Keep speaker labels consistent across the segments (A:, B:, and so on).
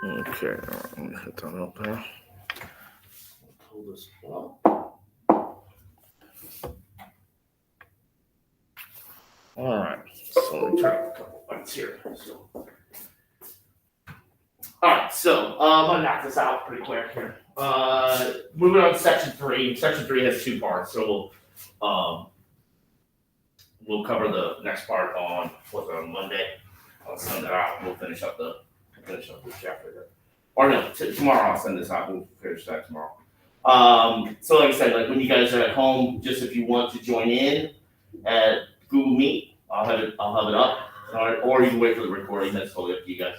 A: Okay, let me hit that up there. Pull this up. All right, so let me try a couple lights here. All right, so I'm gonna knock this out pretty quick here. Moving on to section three. Section three has two parts, so we'll cover the next part on Monday. I'll send that out. We'll finish up this chapter here. Or no, tomorrow I'll send this out. We'll finish that tomorrow. So like I said, like when you guys are at home, just if you want to join in at Google Meet, I'll have it up. Or you can wait for the recording. That's totally up to you guys.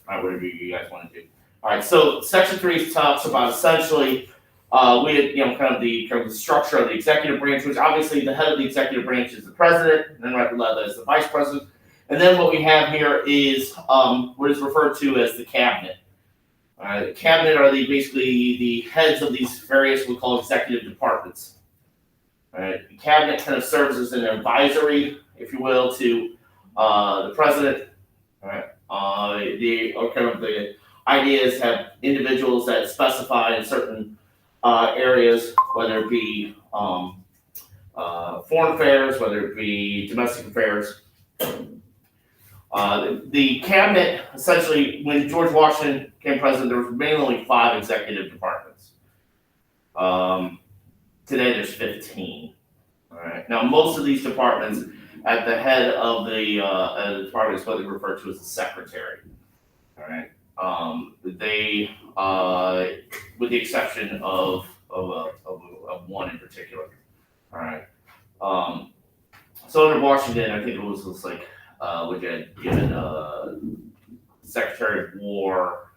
A: All right, whatever you guys want to do. All right, so section three talks about essentially kind of the structure of the executive branch, which obviously the head of the executive branch is the president, and then right below that is the vice president. And then what we have here is what is referred to as the cabinet. The cabinet are basically the heads of these various we call executive departments. The cabinet kind of serves as an advisory, if you will, to the president. The ideas have individuals that specify in certain areas, whether it be foreign affairs, whether it be domestic affairs. The cabinet, essentially, when George Washington became president, there was mainly only 5 executive departments. Today, there's 15. All right. Now, most of these departments, at the head of the department is what they refer to as the secretary. All right. They, with the exception of one in particular. All right. So under Washington, I think it was like we had given Secretary of War,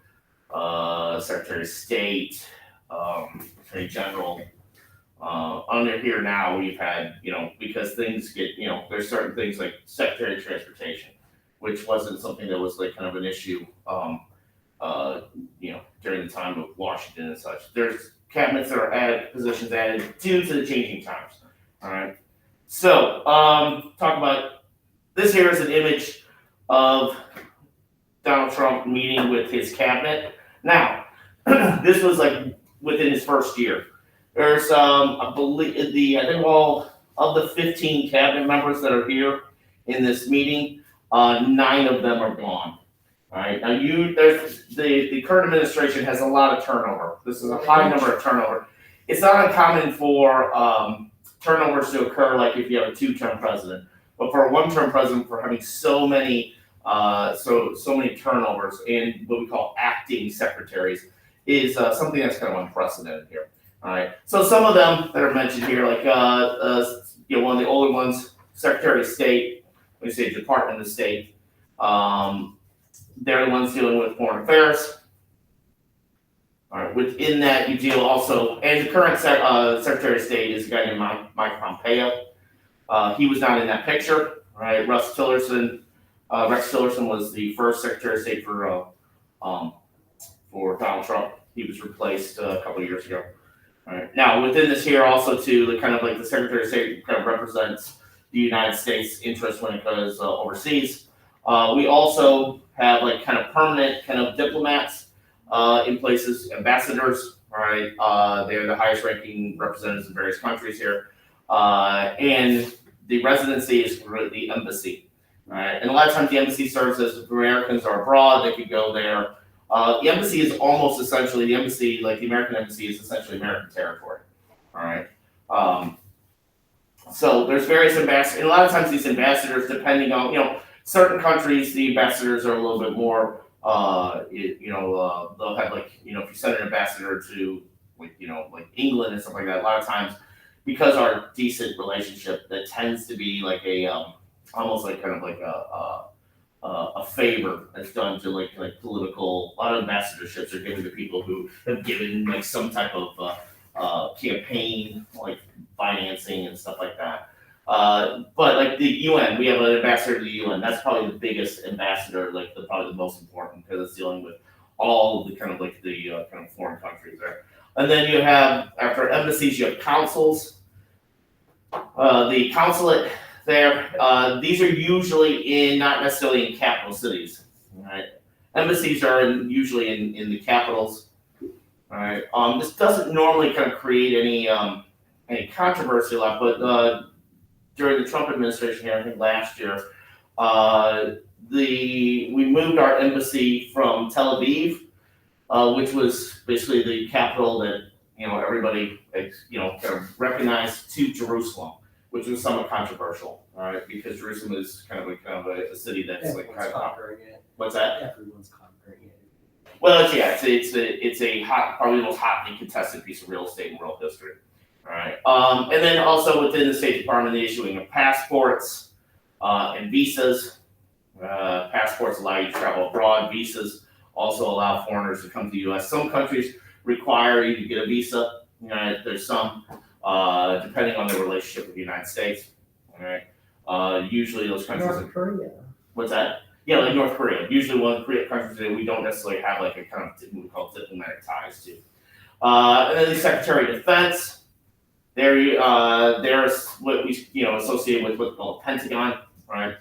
A: Secretary of State, Attorney General. Under here now, we've had, because things get, there's certain things like Secretary of Transportation, which wasn't something that was like kind of an issue, during the time of Washington and such. There's cabinets that are added, positions added due to the changing times. All right. So, talk about this here is an image of Donald Trump meeting with his cabinet. Now, this was like within his first year. There's, I think all of the 15 cabinet members that are here in this meeting, 9 of them are gone. All right. Now, the current administration has a lot of turnover. This is a high number of turnover. It's not uncommon for turnovers to occur, like if you have a 2-term president, but for a 1-term president, for having so many turnovers and what we call acting secretaries, is something that's kind of unprecedented here. All right. So some of them that are mentioned here, like one of the older ones, Secretary of State, we say Department of State. They're the ones dealing with foreign affairs. All right. Within that, you deal also, and the current Secretary of State is a guy named Mike Pompeo. He was not in that picture. Right. Rex Tillerson was the first Secretary of State for Donald Trump. He was replaced a couple of years ago. All right. Now, within this here, also too, the kind of like the Secretary of State kind of represents the United States' interest when it goes overseas. We also have like kind of permanent kind of diplomats in places, ambassadors. All right, they're the highest-ranking representatives in various countries here, and the residency is the embassy. All right, and a lot of times the embassy serves as if Americans are abroad, they could go there. The embassy is almost essentially like the American embassy is essentially American territory. All right. So there's various ambassadors, and a lot of times these ambassadors, depending on certain countries, the ambassadors are a little bit more. They'll have like if you send an ambassador to like England and stuff like that, a lot of times because our decent relationship, that tends to be like a almost like kind of like a favor that's done to like political. A lot of ambassadorships are given to people who have given like some type of campaign like financing and stuff like that. But like the UN, we have an ambassador to the UN. That's probably the biggest ambassador, like probably the most important, because it's dealing with all of the kind of like the kind of foreign countries there. And then you have, after embassies, you have consuls. The consulate there, these are usually not necessarily in capital cities, right? Embassies are usually in the capitals. All right. This doesn't normally kind of create any controversy a lot, but during the Trump administration here, I think last year, we moved our embassy from Tel Aviv, which was basically the capital that everybody kind of recognized, to Jerusalem, which was somewhat controversial. All right, because Jerusalem is kind of a city that's
B: Everyone's
A: like
B: conquering it.
A: What's that?
B: Everyone's conquering it.
A: Well, it's a hot, probably the most hotly contested piece of real estate in world history. All right, and then also within the State Department, the issuing of passports and visas. Passports allow you to travel abroad. Visas also allow foreigners to come to the U.S. Some countries require you to get a visa. There's some, depending on their relationship with the United States. All right, usually those countries.
B: North Korea.
A: What's that? Yeah, like North Korea. Usually one of the countries that we don't necessarily have like a kind of what we call diplomatic ties to. And then the Secretary of Defense. They're what we associate with what's called Pentagon, right?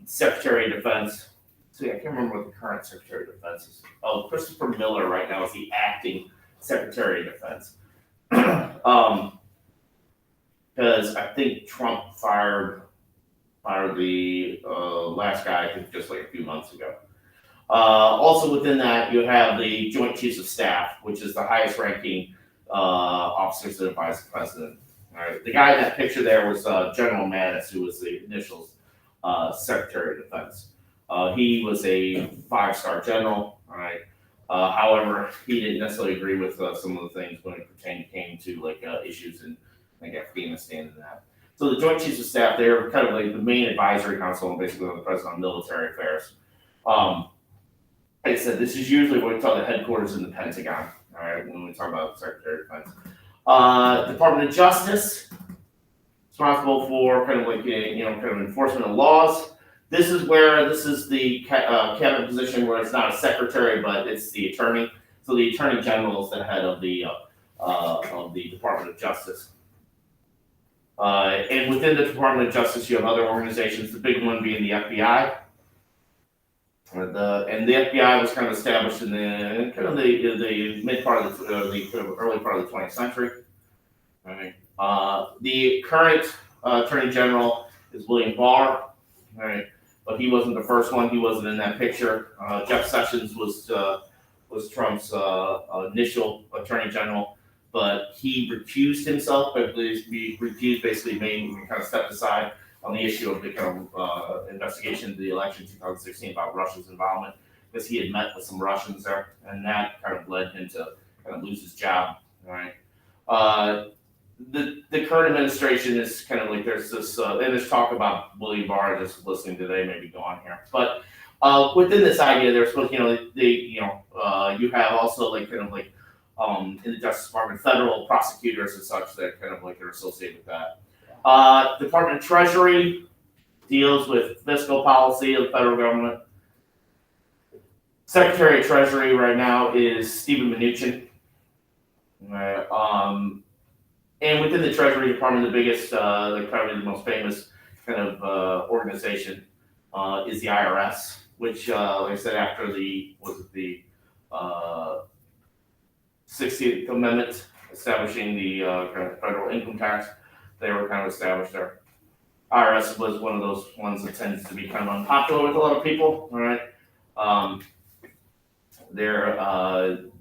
A: Secretary of Defense. See, I can't remember what the current Secretary of Defense is. Oh, Christopher Miller right now is the acting Secretary of Defense. Because I think Trump fired the last guy, I think just like a few months ago. Also within that, you have the Joint Chiefs of Staff, which is the highest ranking officers that advise the president. All right, the guy in that picture there was General Mattis, who was the initial Secretary of Defense. He was a 5-star general. All right. However, he didn't necessarily agree with some of the things when it came to like issues in like Afghanistan and that. So the Joint Chiefs of Staff, they're kind of like the main advisory council and basically on the president on military affairs. Like I said, this is usually what we call the headquarters in the Pentagon. All right, when we talk about Secretary of Defense. Department of Justice, responsible for kind of like kind of enforcement of laws. This is the cabinet position where it's not a secretary, but it's the attorney. So the attorney general is the head of the Department of Justice. And within the Department of Justice, you have other organizations. The big one being the FBI. And the FBI was kind of established in the mid part of the early part of the 20th century. All right. The current Attorney General is William Barr. All right, but he wasn't the first one. He wasn't in that picture. Jeff Sessions was Trump's initial Attorney General, but he recused himself. But he recused basically kind of stepped aside on the issue of the kind of investigation of the election in 2016 about Russia's involvement, because he had met with some Russians there, and that kind of led him to kind of lose his job. All right. The current administration is kind of like there's this and there's talk about William Barr just listening today, maybe go on here, but within this idea, there's supposed you have also like kind of like in the Justice Department federal prosecutors and such that kind of like are associated with that. Department of Treasury deals with fiscal policy of the federal government. Secretary of Treasury right now is Stephen Mnuchin. And within the Treasury Department, the biggest, probably the most famous kind of organization is the IRS, which, like I said, after the 60th Amendment establishing the kind of federal income tax, they were kind of established there. IRS was one of those ones that tends to be kind of unpopular with a lot of people. All right, the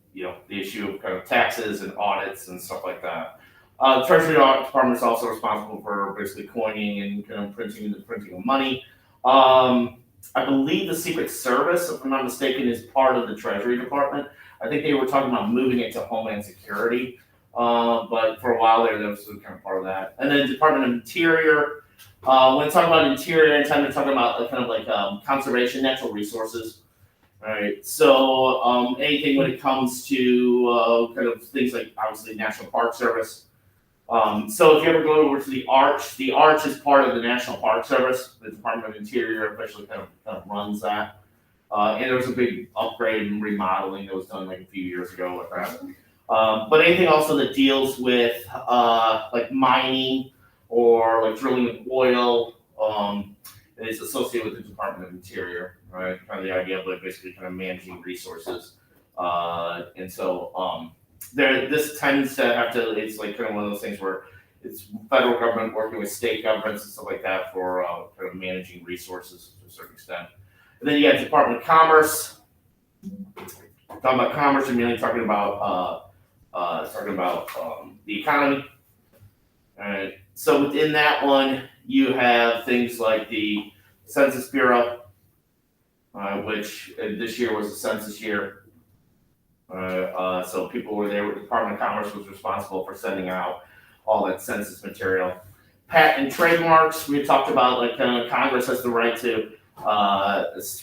A: issue of kind of taxes and audits and stuff like that. The Treasury Department is also responsible for basically coining and kind of printing of money. I believe the Secret Service, if I'm not mistaken, is part of the Treasury Department. I think they were talking about moving it to Homeland Security, but for a while there, that was kind of part of that. And then Department of Interior. When I talk about interior, I'm talking about kind of like conservation, natural resources. All right. So anything when it comes to kind of things like obviously National Park Service. So if you ever go over to the Arch is part of the National Park Service. The Department of Interior officially kind of runs that. And there was a big upgrade and remodeling that was done like a few years ago with that. But anything also that deals with like mining or like drilling of oil is associated with the Department of Interior. right? Kind of the idea of like basically kind of managing resources. And so this tends to have to, it's like kind of one of those things where it's federal government working with state governments and stuff like that for kind of managing resources to a certain extent. And then you got Department of Commerce. Talking about commerce, you're mainly talking about the economy. All right. So within that one, you have things like the Census Bureau, which this year was a census year. So people were there. The Department of Commerce was responsible for sending out all that census material. Patent and trademarks. We talked about like Congress has the right to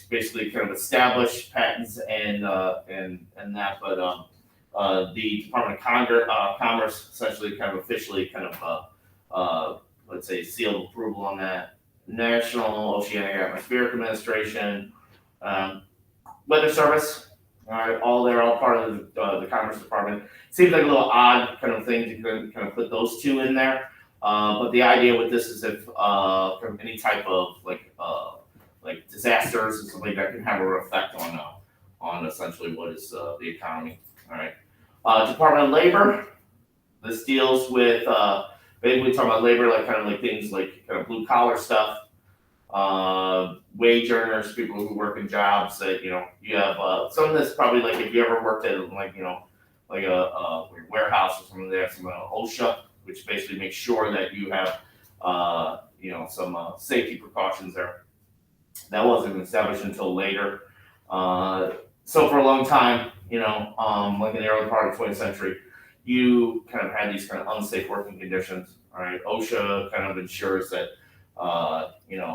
A: basically kind of establish patents and that, but the Department of Commerce essentially kind of officially kind of let's say sealed approval on that. National Oceanic Atmospheric Administration, Weather Service. All right, they're all part of the Commerce Department. Seems like a little odd kind of thing to kind of put those two in there. But the idea with this is if from any type of like disasters and something like that can have a effect on essentially what is the economy. All right, Department of Labor. This deals with basically talking about labor, like kind of like things like kind of blue collar stuff. Wage earners, people who work in jobs that you have some of this probably like if you ever worked at like like a warehouse or something, they have some OSHA, which basically makes sure that you have some safety precautions there. That wasn't established until later. So for a long time, like in the early part of the 20th century, you kind of had these kind of unsafe working conditions. All right, OSHA kind of ensures that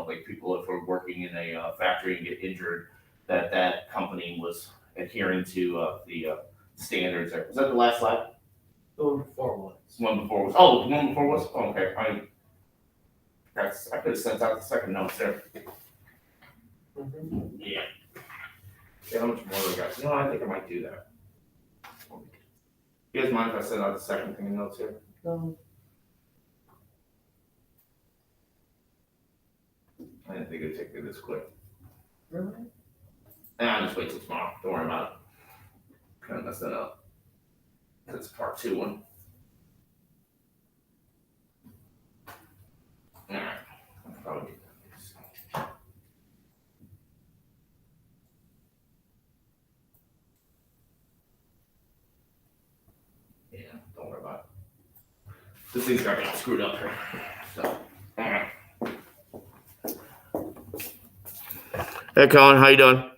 A: like people if we're working in a factory and get injured, that company was adhering to the standards there. Was that the last slide?
B: The one before was.
A: One before was. Oh, the one before was. Oh, okay, I could have sent out the second notes there.
B: Mm-hmm.
A: Yeah. How much more do we got? No, I think I might do that. You guys mind if I send out the second thing in notes here?
B: No.
A: I didn't think it'd take me this quick.
B: Really?
A: I'll just wait till tomorrow. Don't worry about it. Kind of messed that up. That's part 2 one. Alright. I'll probably do that. Yeah, don't worry about it. This thing's got me all screwed up here. So, alright. Hey Colin, how you doing?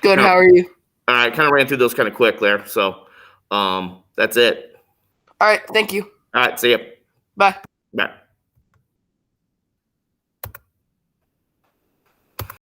C: Good, how are you?
A: All right, kind of ran through those kind of quick there, so that's it.
C: All right, thank you.
A: All right, see ya.
C: Bye.
A: Bye.